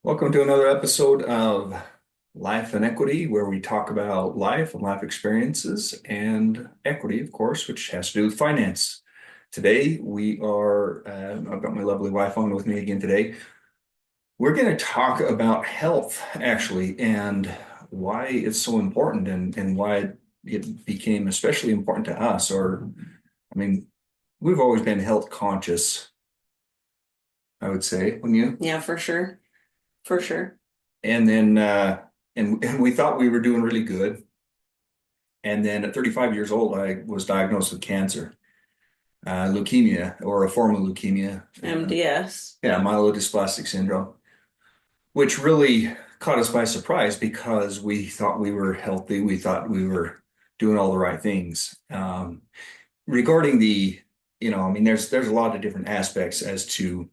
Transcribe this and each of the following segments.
Welcome to another episode of Life and Equity, where we talk about life and life experiences and equity, of course, which has to do with finance. Today, I've got my lovely wife on with me again today. We're going to talk about health, actually, and why it's so important and why it became especially important to us. I mean, we've always been health conscious, I would say, wouldn't you? Yeah, for sure. For sure. And then, and we thought we were doing really good. And then at 35 years old, I was diagnosed with cancer, leukemia, or a form of leukemia. MDS. Yeah, myelodysplastic syndrome, which really caught us by surprise because we thought we were healthy. We thought we were doing all the right things. Regarding there's a lot of different aspects as to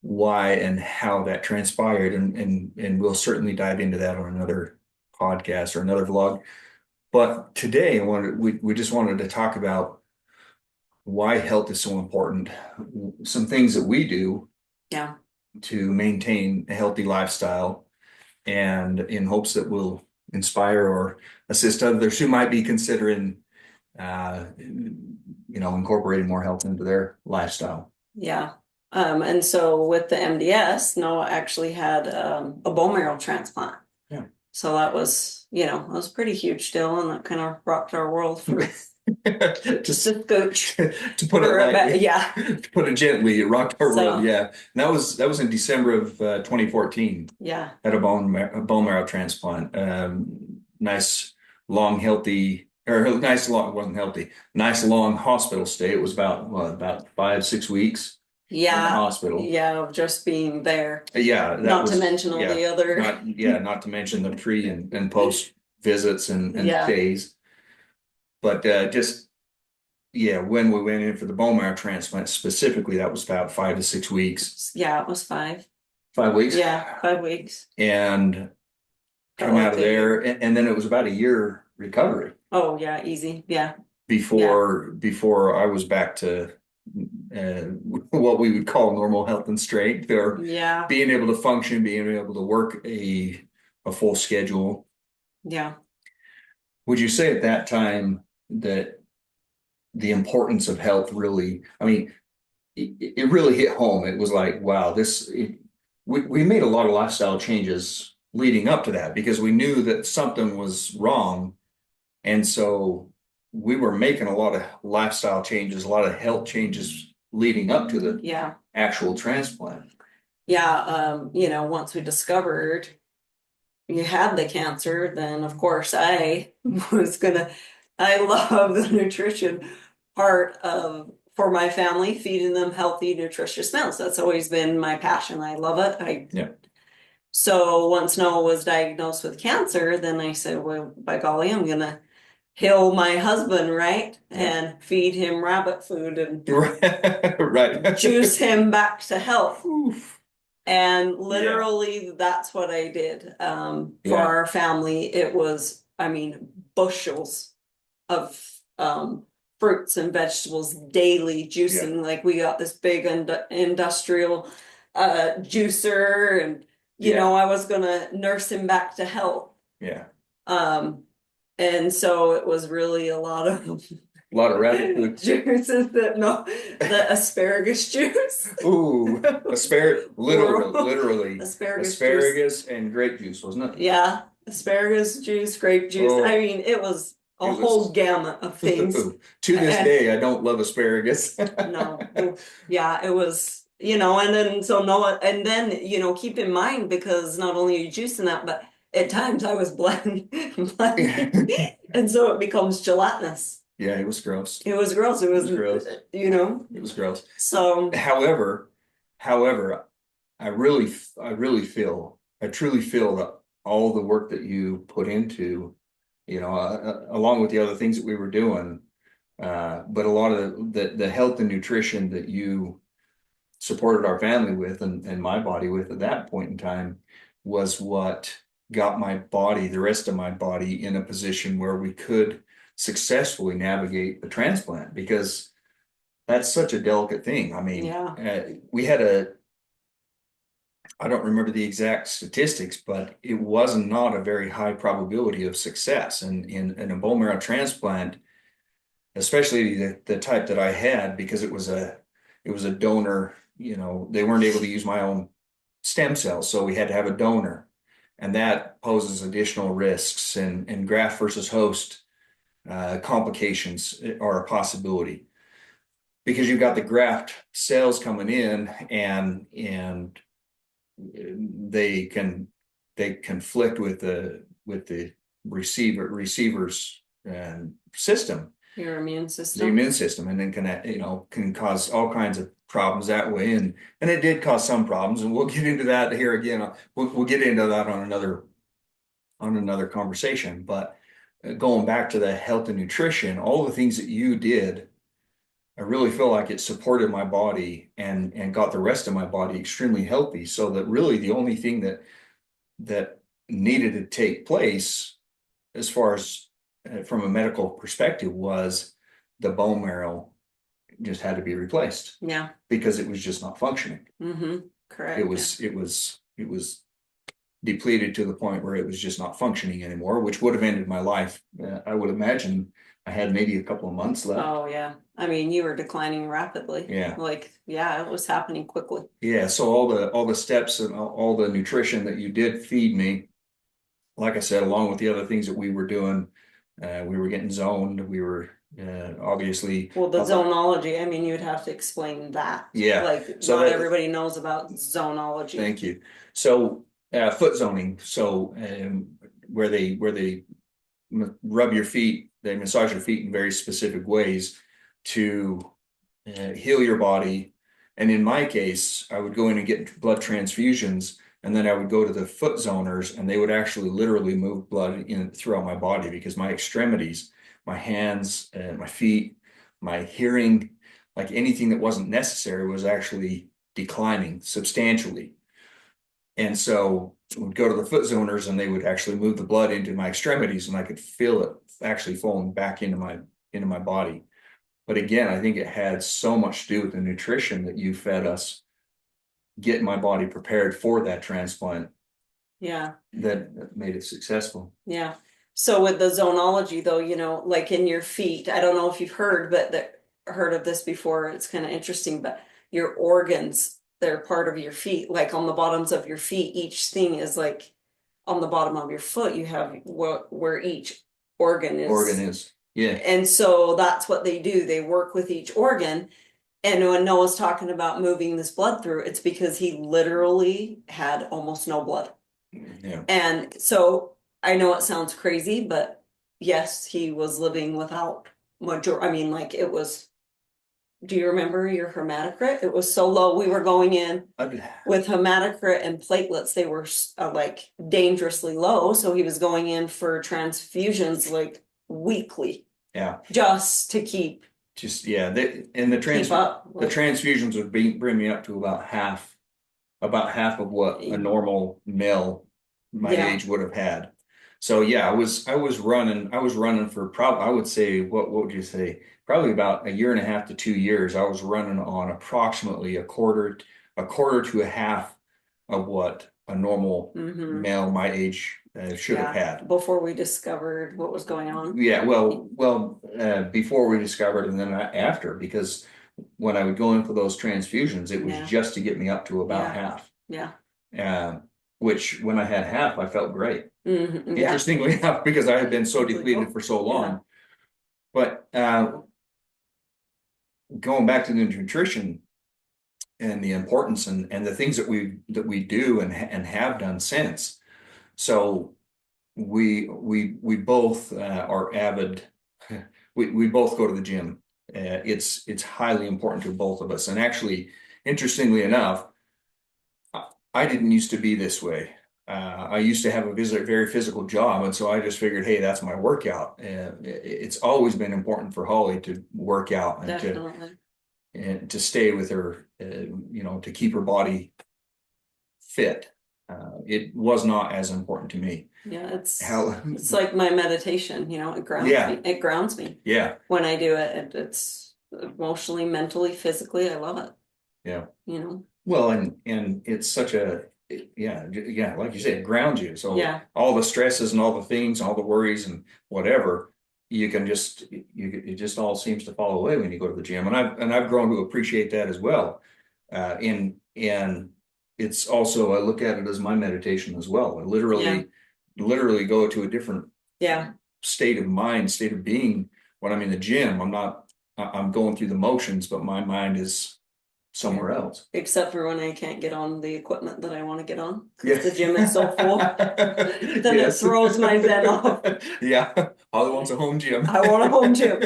why and how that transpired, and we'll certainly dive into that on another podcast or another vlog. But today, we just wanted to talk about why health is so important, some things that we do Yeah. to maintain a healthy lifestyle, and in hopes that will inspire or assist others who might be considering, incorporating more health into their lifestyle. Yeah. And so with the MDS, Noah actually had a bone marrow transplant. Yeah. So that was, that was a pretty huge deal, and that kind of rocked our world for just Just a scooch to put it for a bit. lightly, Yeah. to put it gently, it rocked our world. So Yeah, and that was in December of 2014. yeah. Had a bone marrow transplant. Nice long healthy, or nice long wasn't healthy. Nice long hospital stay. It was about 5, 6 weeks in the Yeah. hospital. Yeah, of just being there. Yeah, that Not to was mention all the other. not to mention the pre and post visits and Yeah. stays. But just yeah, when we went in for the bone marrow transplant specifically, that was about 5 to 6 weeks. Yeah, it was 5. 5 weeks. Yeah, 5 weeks. And Felt come out like of a there, year. and then it was about a year recovery Oh, yeah, easy. Yeah. Yeah. before I was back to uh, what we would call normal health and strength, or Yeah. being able to function, being able to work a full schedule. Yeah. Would you say at that time that the importance of health really, I mean, it really hit home. It was like, wow, we made a lot of lifestyle changes leading up to that because we knew that something was wrong. And so we were making a lot of lifestyle changes, a lot of health changes leading up to the Yeah. actual transplant. Yeah. Once we discovered you had the cancer, then of course I was gonna, I love the nutrition part of for my family, feeding them healthy, nutritious meals. That's always been my passion. I love it. Yeah. So once Noah was diagnosed with cancer, then I said, well, by golly, I'm gonna heal my husband, right? Yeah. And feed him rabbit food and Right. juice him back to health. Oof. And Yeah. literally, that's what I did. For Yeah. our family, it was, I mean, bushels of fruits and vegetables daily Yeah. juicing. Like we got this big industrial juicer, and Yeah. I was gonna nurse him back to health. Yeah. Um, and so it was really a lot of A lot of rabbit food. juices that no, the asparagus juice. Ooh, literally Asparagus juice. asparagus and grape juice, wasn't it? Yeah, asparagus juice, grape juice. I Oh, mean, it was a it whole was gamut of things. to this day, I don't love asparagus. No, yeah, it was, and then so no, and then, keep in mind because not only are you juicing that, but at times I was blending, and so it becomes gelatinous. Yeah, it was gross. It was gross. It It was, was gross. It was gross. so However, however, I truly feel that all the work that you put into, along with the other things that we were doing, but a lot of the health and nutrition that you supported our family with and my body with at that point in time was what got my body, the rest of my body, in a position where we could successfully navigate the transplant because that's such a delicate thing. I mean, yeah, we had I don't remember the exact statistics, but it was not a very high probability of success. And in a bone marrow transplant, especially the type that I had, because it was a donor, they weren't able to use my own stem cells, so we had to have a donor. And that poses additional risks, and graft versus host complications are a possibility because you've got the graft cells coming in, and they can they conflict with the receiver's system, Your immune the system. immune system, and then can cause all kinds of problems that way. And it did cause some problems, and we'll get into that here again. We'll get into that on another conversation. But going back to the health and nutrition, all the things that you did, I really feel like it supported my body and got the rest of my body extremely healthy. So that really the only thing that needed to take place as far as from a medical perspective was the bone marrow just had to be replaced Yeah. because it was just not functioning. Mm-hmm. Correct. It was depleted to the point where it was just not functioning anymore, which would have ended my life. I would imagine I had maybe a couple of months left. Oh yeah. I mean, you were declining rapidly. Yeah. Like, yeah, it was happening quickly. Yeah. So all the steps and all the nutrition that you did feed me, like I said, along with the other things that we were doing, we were getting zoned. We were obviously. Well, the zonology, I mean, you'd have to explain that. Yeah. Like, So not that, everybody knows about zonology. thank you. So foot zoning. So where they rub your feet, they massage your feet in very specific ways to heal your body. And in my case, I would go in and get blood transfusions, and then I would go to the foot zoners, and they would actually literally move blood in throughout my body because my extremities, my hands, my feet, my hearing, like anything that wasn't necessary was actually declining substantially. And so we'd go to the foot zoners, and they would actually move the blood into my extremities, and I could feel it actually flowing back into my body. But again, I think it had so much to do with the nutrition that you fed us, getting my body prepared for that transplant. Yeah. That made it successful. Yeah. So with the zonology though, like in your feet, I don't know if you've heard of this before. It's kind of interesting, but your organs, they're part of your feet, like on the bottoms of your feet. Each thing is like on the bottom of your foot, you have where each organ is. Organ is. Yeah. And so that's what they do. They work with each organ. And when Noah's talking about moving this blood through, it's because he literally had almost no blood. Yeah. And so I know it sounds crazy, but yes, he was living without I mean, like it was, do you remember your hematocrit? It was so low. We were going in with hematocrit and platelets. They were like dangerously low. So he was going in for transfusions like weekly. Yeah. Just to keep. Yeah. The transfusions would bring me up to about half of what a normal male my age would have had. So yeah, I was running for I would say, what would you say? Probably about a year and a half to 2 years. I was running on approximately a quarter to a half of what a normal male my age should have had. Before we discovered what was going on. Yeah, before we discovered, and then after, because when I would go in for those transfusions, it was just to get me up to about half. Yeah. Which when I had half, I felt great. Interestingly enough, because I had been so depleted for so long. But going back to the nutrition and the importance and the things that we do and have done since. So we both are avid. We both go to the gym. It's highly important to both of us. And actually, interestingly enough, I didn't used to be this way. I used to have a very physical job, and so I just figured, hey, that's my workout. It's always been important for Holly to work out and to stay with her, to keep her body fit. It was not as important to me. Yeah, it's like my meditation. It grounds me. It grounds me. Yeah. When I do it, it's emotionally, mentally, physically. I love it. Yeah. Well, and it's such a yeah, like you said, it grounds you. So Yeah, all the stresses and all the things, all the worries and whatever, you can just it just all seems to fall away when you go to the gym. And I've grown to appreciate that as well. And it's also I look at it as my meditation as well. I yeah, literally go to a different yeah. state of mind, state of being when I'm in the gym. I'm going through the motions, but my mind is Yeah. somewhere else. Except for when I can't get on the equipment that I want to get on because Yeah. the gym is so full. Then it Yes. throws my zen off. Yeah. All wants a home gym. I want a home gym.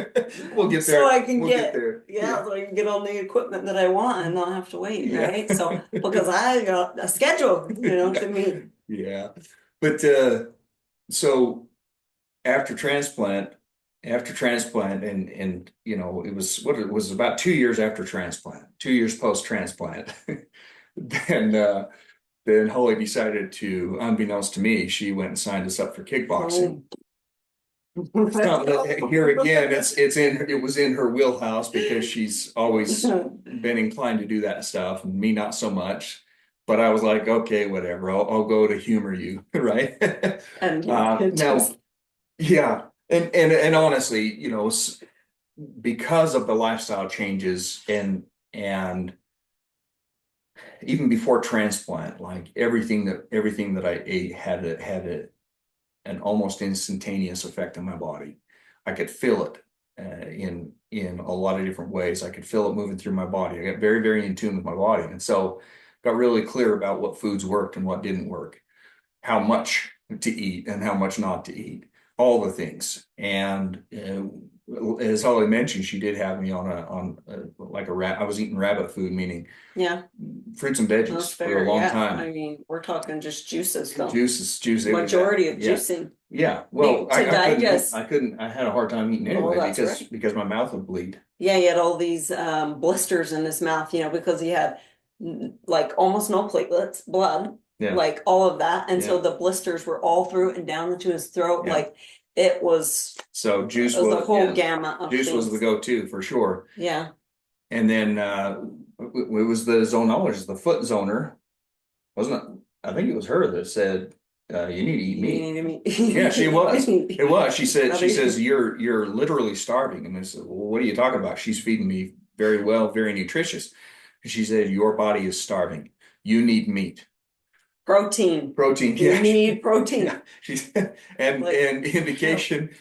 We'll get So there. I can We'll get there. yeah, Yeah. so I can get on the equipment that I want and not have to wait, Yeah. right? So because I got a schedule, to meet. Yeah. But so after transplant, and it was what it was about 2 years after transplant, 2 years post transplant. Then then Holly decided to, unbeknownst to me, she went and signed us up for kickboxing. Oh. Here again, it was in her wheelhouse because she's always been inclined to do that stuff, and me not so much. But I was like, okay, whatever. I'll go to humor you, right? And yeah, it Now, just yeah, and honestly, because of the lifestyle changes and even before transplant, like everything that I ate an almost instantaneous effect on my body. I could feel it in a lot of different ways. I could feel it moving through my body. I got very, very in tune with my body, and so got really clear about what foods worked and what didn't work, how much to eat and how much not to eat, all the things. And as Holly mentioned, she did have me like a rat. I was eating rabbit food, meaning yeah, fruits and that's veggies for a fair. long Yeah. time. I mean, we're talking just juices though. Juice. It was Majority of yeah, juicing. yeah. Well, To digest. I couldn't. I had a hard time eating Oh, anyway that's right. because my mouth would bleed. Yeah, he had all these blisters in his mouth, because he had like almost no platelets, blood, Yeah, like all of that. And so yeah, the blisters were all through and down into his throat. yeah. Like it was So it was the whole gamut of juice was the things. go-to for sure. Yeah. And then it was the zonologist, the foot zoner, wasn't it? I think it was her that said, "You need to eat You meat." need to meet. Yeah, she was. It was. She says, Other- you're literally starving. And I said, well, what are you talking about? She's feeding me very well, very nutritious. And she said, your body is starving. You need meat. Protein. Protein. You Yeah. need protein. Yeah. She's and Like, indication,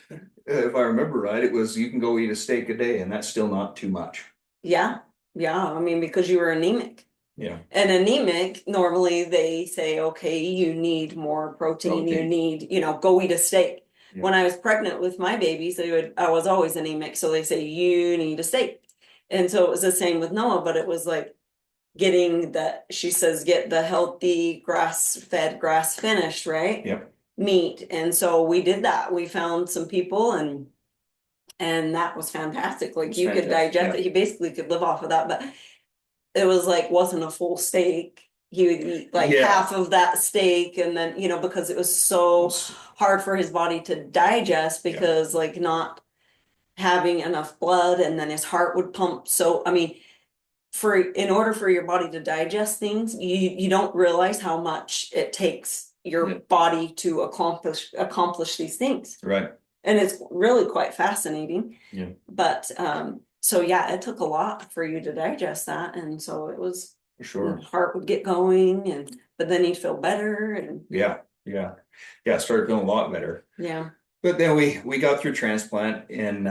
if I remember right, it was you can go eat a steak a day, and that's still not too much. yeah. Yeah. I mean, because you were anemic. Yeah. And anemic, normally they say, okay, you need more protein, you Protein. need, go eat a steak. Yeah. When I was pregnant with my babies, I was always anemic, so they say you need a steak. And so it was the same with Noah, but it was like she says, get the healthy grass-fed, grass-finished, right? Yep. Meat. And so we did that. We found some people and that was fantastic. Like you could digest it. He basically could live off of that, but it was like wasn't a full steak. He would eat like half of that steak, and then because it was so hard for his body to digest because like not having enough blood, and then his heart would pump. So I mean, in order for your body to digest things, you don't realize how much it takes your body to accomplish these things. Right. And it's really quite fascinating. Yeah. But so yeah, it took a lot for you to digest that, and so it was For sure. heart would get going, but then you'd feel better, and Yeah. Started feeling a lot better. yeah. But then we got through transplant and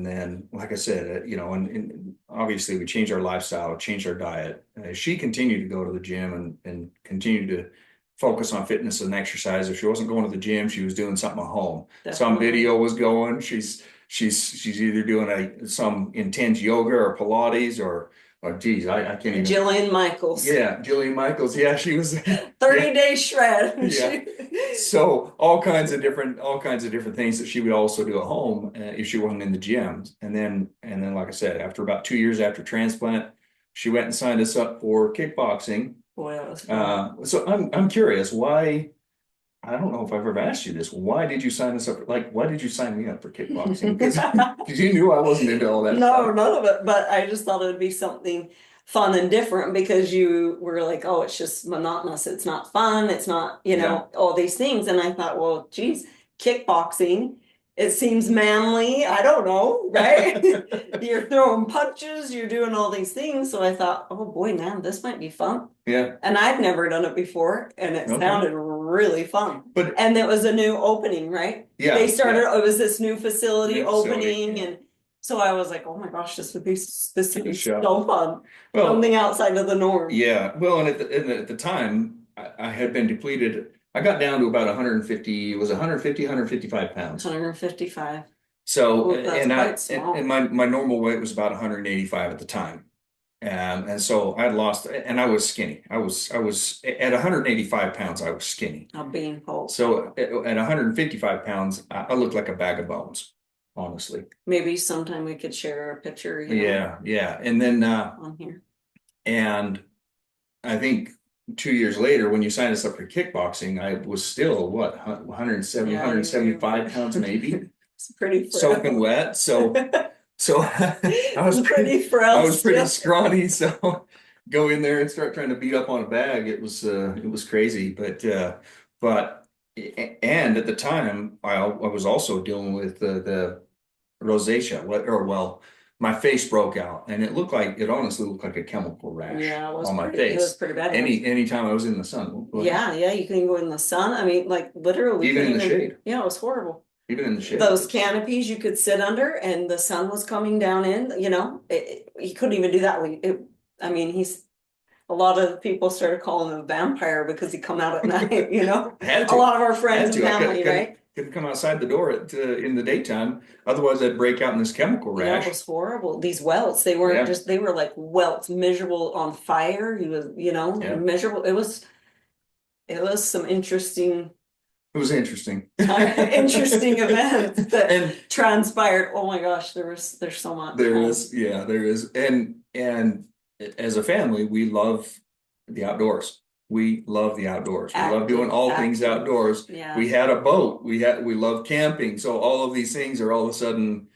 then, like I said, and obviously we changed our lifestyle, changed our diet. She continued to go to the gym and continued to focus on fitness and exercise. If she wasn't going to the gym, she was doing something at home. Definitely. Some video was going. She's either doing some intense yoga or Pilates or geez, I can't even. Jillian Michaels. Yeah, Jillian Michaels. Yeah, she was 30-day shred. Yeah. So all kinds of different things that she would also do at home if she wasn't in the gym. And then like I said, after about 2 years after transplant, she went and signed us up for kickboxing. Boy, that was fun. So I'm curious why. I don't know if I've ever asked you this. Why did you sign us up? Like, why did you sign me up for kickboxing? Because you knew I wasn't into all that No, stuff. none of it. But I just thought it would be something fun and different because you were like, oh, it's just monotonous. It's not fun. It's not, Yeah. all these things. And I thought, well, geez, kickboxing, it seems manly. I don't know, right? You're throwing punches, you're doing all these things. So I thought, oh boy, man, this might be fun. Yeah. And I'd never done it before, and it Okay. sounded really fun. But And it was a new opening, right? yeah, They started, yeah. it was this new facility New facility, opening, yeah. and so I was like, oh my gosh, this Give would it a be shot. so fun. Well, Something outside of the norm. yeah. Well, and at the time, I had been depleted. I got down to about 150, it was 150, 155 pounds. 155. So, Oh, that's quite and small. my normal weight was about 185 at the time. And so I lost, and I was skinny. I was at 185 pounds, I was skinny. A beanpole. So at 155 pounds, I looked like a bag of bones, honestly. Maybe sometime we could share a picture, Yeah, yeah. And then, on here. and I think 2 years later, when you signed us up for kickboxing, I was still what, 170, Yeah, 175 pounds maybe, It's pretty soaking frail. wet. So It's pretty I frail was pretty still. scrawny. So go in there and start trying to beat up on a bag. It was crazy. But and at the time, I was also dealing with the rosacea. My face broke out, and it honestly looked like a chemical rash Yeah, on my it was face. pretty bad. Anytime I was in the sun. Go ahead. Yeah, you couldn't go in the sun. I mean, like literally, Even in the shade. Yeah, it was horrible. Even in the shade. Those canopies you could sit under, and the sun was coming down in. He couldn't even do that. I mean, a lot of people started calling him a vampire because he come out at night. Had A to. lot of our friends Had and to. family, right? Couldn't come outside the door in the daytime. Otherwise, I'd break out in this chemical Yeah, it rash. was horrible. These welts, they weren't Yeah. just, they were like welts, miserable on fire. He was, Yeah. miserable. It was some interesting, It was interesting. interesting events that And transpired. Oh my gosh, there's so much. there is. And as a family, we love the outdoors. We love the outdoors. We love doing all things Active. outdoors. Yeah. We had a boat. We love camping. So all of these things are all of a sudden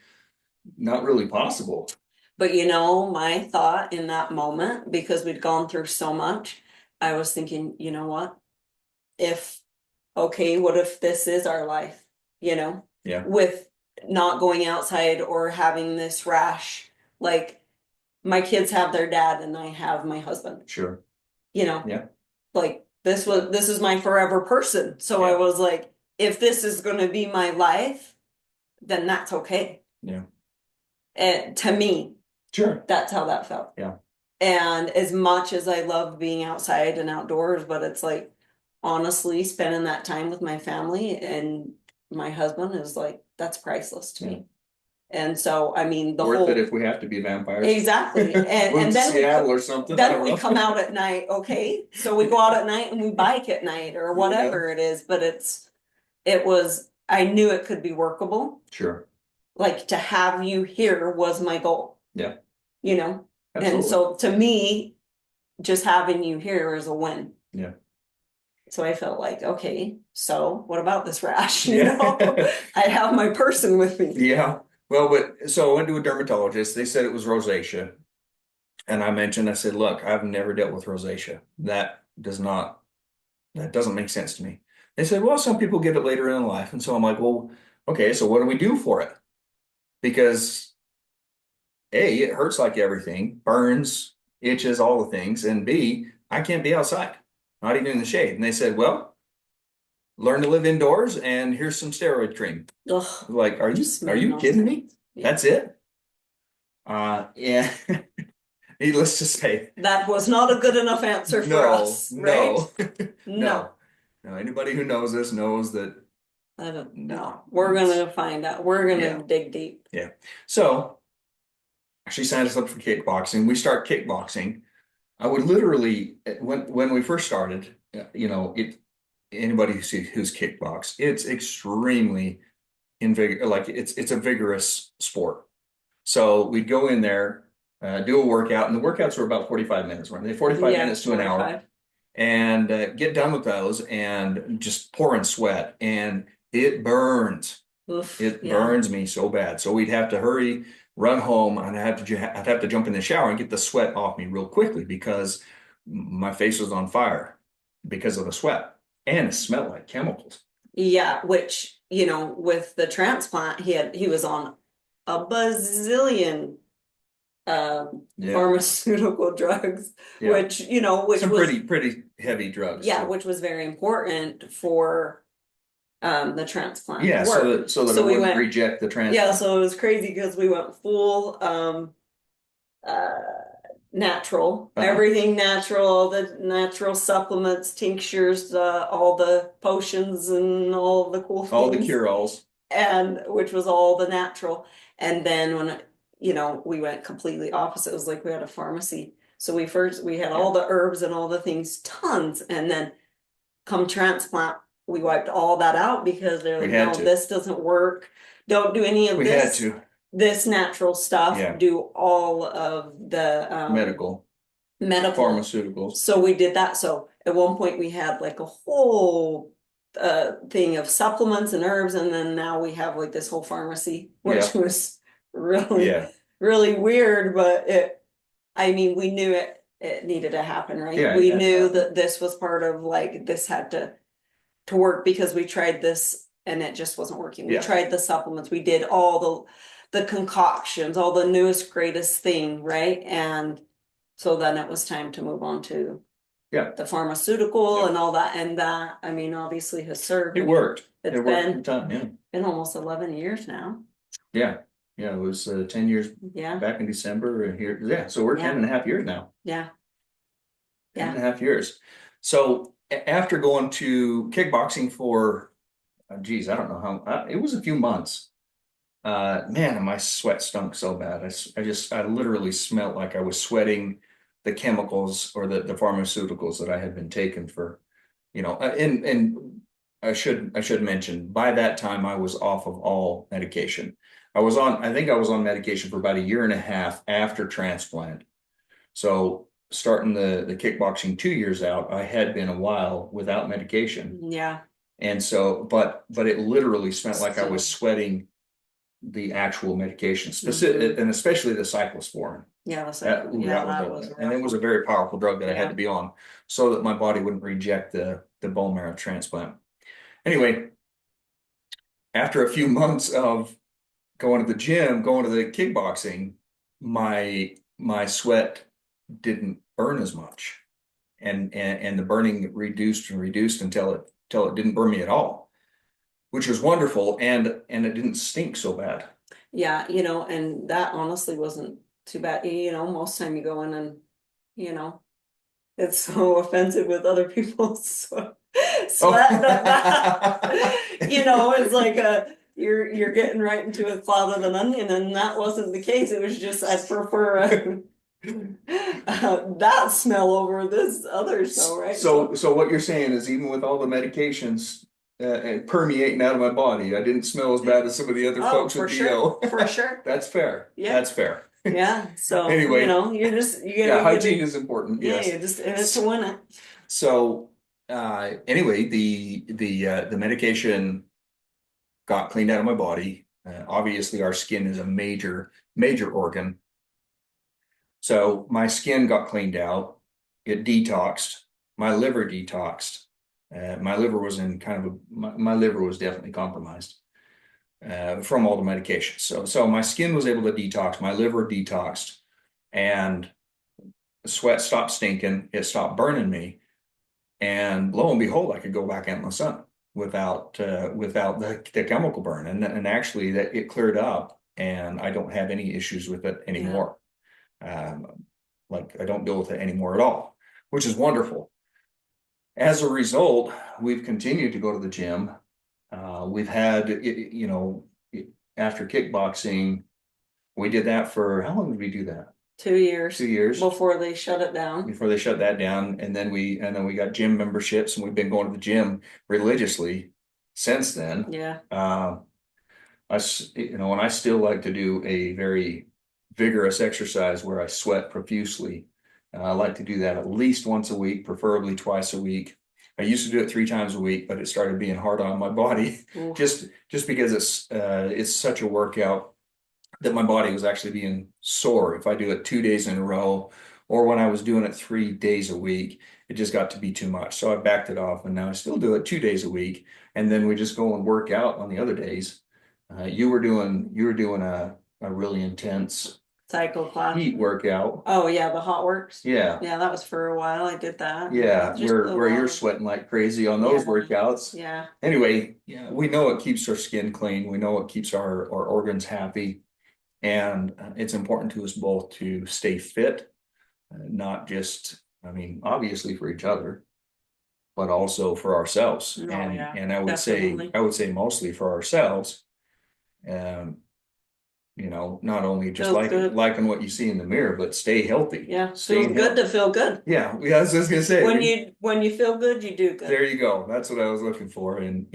not really possible. But my thought in that moment, because we'd gone through so much, I was thinking, you know what? What if this is our life, Yeah. with not going outside or having this rash? Like my kids have their dad and I have my husband, Sure. Yeah. Like this is my forever person. So I was like, if this is going to be my life, then that's okay. Yeah. And to me, sure, that's how that felt. Yeah. And as much as I love being outside and outdoors, but it's like, honestly, spending that time with my family and my husband is like, that's priceless to me. And so, I mean, worth it if we have to be vampires. Exactly. And then Seattle or something. Then we come out at night, okay? So we go out at night and we bike at night or whatever it is, but I knew it could be workable. Sure. Like to have you here was my goal. Yeah. Absolutely. And so to me, just having you here is a win. Yeah. So I felt like, okay, so what about this rash? I have my person with me. Yeah. Well, so I went to a dermatologist. They said it was rosacea. And I said, look, I've never dealt with rosacea. That doesn't make sense to me. They said, well, some people get it later in life. And so I'm like, well, okay, so what do we do for it? Because A, it hurts like everything, burns, itches, all the things. And B, I can't be outside, not even in the shade. And they said, well, learn to live indoors and here's some steroid cream. Ugh, like, are you kidding me? Yeah. That's it? Yeah. Needless to say, that was not a good enough answer for us, right? No. Anybody who knows us knows that. I don't know. We're gonna find out. We're gonna dig deep. Yeah. So she signed us up for kickboxing. We start kickboxing. I would literally, when we first started, anybody who's kickbox, it's extremely it's a vigorous sport. So we'd go in there, do a workout, and the workouts were about 45 minutes, weren't they? 45 minutes to 45. an hour. And get done with those and just pouring sweat. And it burns. Oof, It burns me so bad. So we'd have to hurry. run home, and I'd have to jump in the shower and get the sweat off me real quickly because my face was on fire because of the sweat, and it smelled like chemicals. Yeah, which, with the transplant, he was on a bazillion Yeah, pharmaceutical drugs, yeah, which some was, pretty heavy drugs yeah, too. which was very important for the transplant to Yeah, work. so that So it we wouldn't went, reject the yeah, transplant. so it was crazy because we went full uh natural, Uh-huh. everything natural, all the natural supplements, tinctures, all the potions and all the cool All the things, cure-alls. and which was all the natural. And then when we went completely opposite, it was like we had a pharmacy. So we had Yeah, all the herbs and all the things, tons, and then come transplant, we wiped all that out because they're we like, had no, to. this doesn't work. Don't do any of We had this, to. this natural stuff. Yeah, Do all of the medical, medical. pharmaceuticals. So we did that. So at one point we had like a whole thing of supplements and herbs, and then now we have like this whole pharmacy, which Yeah, was really, yeah, really weird, but I mean, we knew it needed to happen, right? yeah. We knew that this was part of like this had to work because we tried this and it just wasn't working. We Yeah, tried the supplements, we did all the concoctions, all the newest, greatest thing, right? And so then it was time to move on to yeah, the pharmaceutical yeah. and all that. And that, I mean, obviously has served. It I mean, worked. it's It worked for the been time. Yeah, almost 11 years now. yeah, yeah. It was 10 years Yeah, back in December, and here, yeah. So we're yeah, 10.5 years now. yeah, Ten yeah. and a half years. So after going to kickboxing for, geez, I don't know how, it was a few months. Man, and my sweat stunk so bad. I literally smelled like I was sweating the chemicals or the pharmaceuticals that I had been taking for, and I should mention by that time I was off of all medication. I think I was on medication for about a year and a half after transplant. So starting the kickboxing 2 years out, I had been a while without medication. Yeah. And so, but it literally smelled like I was So, sweating the actual medication, mhm. specific and especially the cyclosporin. Yeah, the That, cycle. ooh, Yeah, that was that was a and rough it was a one. very powerful drug that I had to Yeah. be on so that my body wouldn't reject the bone marrow transplant. Anyway, after a few months of going to the gym, going to the kickboxing, my sweat didn't burn as much. And the burning reduced and reduced until it didn't burn me at all, which was wonderful, and it didn't stink so bad. Yeah, and that honestly wasn't too bad. Most time you go in and, you know, it's so offensive with other people's sweat that Oh, it's like you're getting right into a cloud of an onion, and that wasn't the case. It was just I prefer that smell over this other smell, right? So, so what you're saying is even with all the medications permeating out of my body, I didn't smell as bad as some of the other oh, folks for with sure, BO. for sure. That's fair. Yeah. That's fair. Yeah. So, Anyway, yeah, you hygiene gotta, is important. yeah, Yes. you just in it to win it. So anyway, the medication got cleaned out of my body. Obviously, our skin is a major organ. So my skin got cleaned out. It detoxed. My liver detoxed. My liver was in kind of my liver was definitely compromised from all the medications. So my skin was able to detox. My liver detoxed, and the sweat stopped stinking. It stopped burning me, and lo and behold, I could go back out in the sun without the chemical burn. And actually, that it cleared up, and I don't have any issues with it Yeah. anymore. Like I don't deal with it anymore at all, which is wonderful. As a result, we've continued to go to the gym. We've had, after kickboxing, we did that for how long did we do that? 2 years 2 years before they shut it down. before they shut that down, and then we got gym memberships, and we've been going to the gym religiously since then. Yeah. And I still like to do a very vigorous exercise where I sweat profusely. I like to do that at least once a week, preferably twice a week. I used to do it 3 times a week, but it started being hard on my body Oof. just because it's such a workout. that my body was actually being sore if I do it 2 days in a row, or when I was doing it 3 days a week, it just got to be too much. So I backed it off, and now I still do it 2 days a week, and then we just go and work out on the other days. You were doing a really intense Cycle class. heat workout. Oh yeah, the hot works. Yeah. Yeah, that was for a while. I did that. Yeah, Just a where lot you're of, sweating like crazy on those yeah, workouts. yeah, Anyway, yeah, we know it keeps our skin clean. We know it keeps our organs happy. And it's important to us both to stay fit, not just, I mean, obviously for each other, but also for ourselves. oh And yeah, and I would say definitely. I would say mostly for ourselves. Um, not only just Feels good. liking what you see in the mirror, but stay healthy. Yeah, feels Staying good healthy. to feel good. Yeah, I was just gonna say When you feel good, you do good. there you go. That's what I was looking for. And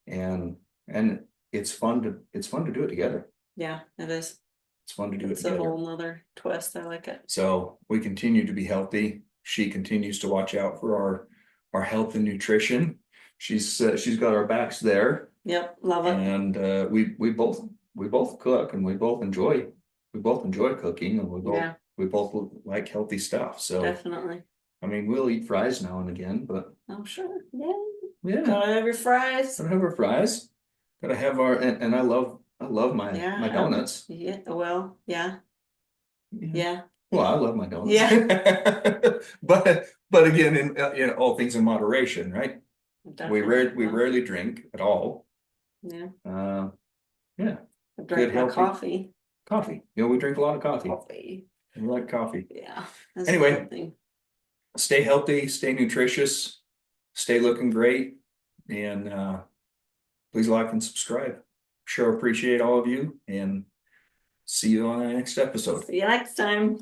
and it's fun to do it together. Yeah, it is. It's fun to do it It's a together. whole nother twist. I like it. So we continue to be healthy. She continues to watch out for our health and nutrition. She's got our backs there, Yep, love it. and we both cook, and we both enjoy cooking, and we both Yeah, we both like healthy stuff. So definitely. I mean, we'll eat fries now and again, but I'm sure. Yeah. yeah, Gotta have your fries. gotta have our fries. Gotta have our and I love my Yeah. donuts. Yeah. Well, yeah. Yeah. Yeah. Well, I love my donuts. Yeah. But again, in all things in moderation, right? Definitely. We rarely drink at all. Yeah. Uh, yeah, I good drank my healthy coffee. coffee. We drink a lot of coffee. Coffee. We like coffee. Yeah. That's a Anyway, good thing. stay healthy, stay nutritious, stay looking great, and please like and subscribe. Sure appreciate all of you, and see you on the next episode. See you next time.